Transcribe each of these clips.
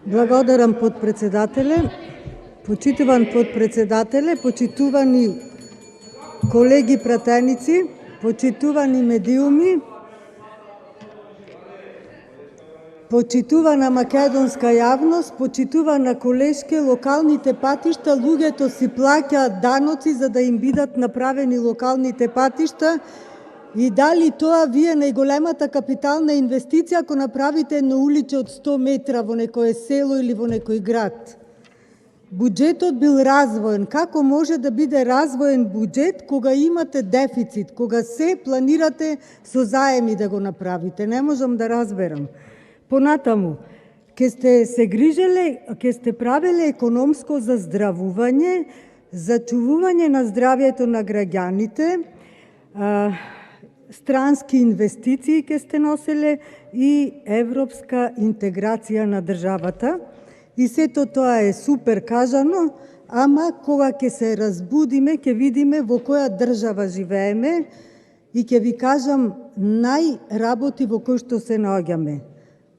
Благодарам, подпредседателе. Почитуван подпредседателе, почитувани колеги пратеници, почитувани медиуми, почитувана македонска јавност, почитувана колешке, локалните патишта, луѓето си плаќаат даноци за да им бидат направени локалните патишта. И дали тоа вие најголемата капитална инвестиција ако направите едно уличе од 100 метра во некое село или во некој град? Буџетот бил развоен. Како може да биде развоен буџет кога имате дефицит, кога се планирате со заеми да го направите? Не можам да разберам. Понатаму, ке сте се грижеле, ке сте правеле економско заздравување, зачувување на здравјето на граѓаните, странски инвестиции ке сте носеле и европска интеграција на државата. И сето тоа е супер кажано, ама кога ќе се разбудиме, ќе видиме во која држава живееме и ќе ви кажам најработи во кој што се наоѓаме.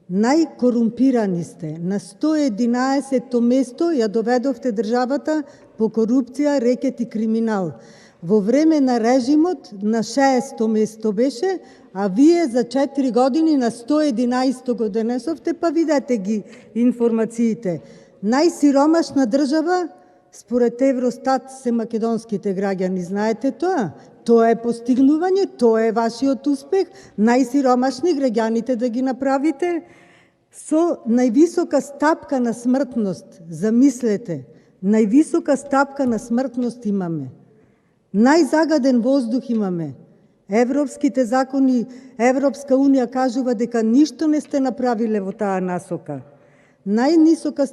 Најкорумпирани сте. На 111-то место ја доведовте државата по корупција, рекет и криминал. Во време на режимот на 6-то место беше, а вие за 4 години на 111-то го денесовте, па видете ги информациите. Најсиромашна држава, според Евростат, се македонските граѓани. Знаете тоа? Тоа е постигнување, тоа е вашиот успех. Најсиромашни граѓаните да ги направите со највисока стапка на смртност. Замислете, највисока стапка на смртност имаме. Најзагаден воздух имаме. Европските закони, Европска унија кажува дека ништо не сте направиле во таа насока. Најниска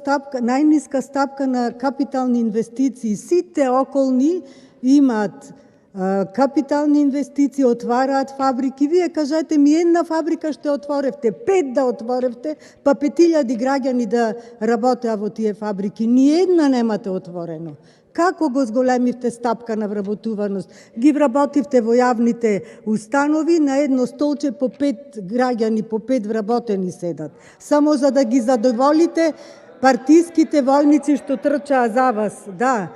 стапка на капитални инвестиции. Сите околни имаат капитални инвестиции, отвараат фабрики. Вие кажете ми една фабрика што отворевте, 5 да отворевте, па 5000 граѓани да работеа во тие фабрики. Ни една немате отворено. Како го зголемивте стапка на вработуваност? Ги вработивте во јавните установи, на едно столче по 5 граѓани, по 5 вработени седат. Само за да ги задоволите партиските војници што трчаа за вас. Да,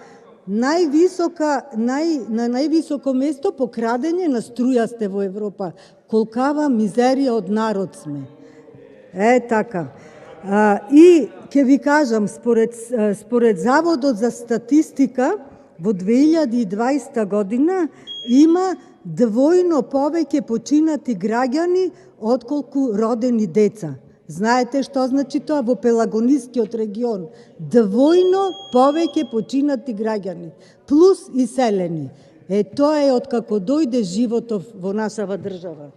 на највисоко место по крадење на струја сте во Европа. Колкава мизерија од народ сме. Така. И ќе ви кажам, според Заводот за статистика, во 2020 година има двојно повеќе починати граѓани отколку родени деца. Знаете што значи тоа во Пелагонискиот регион? Двојно повеќе починати граѓани, плюс иселени. Тоа е откако дојде животов во нашава држава.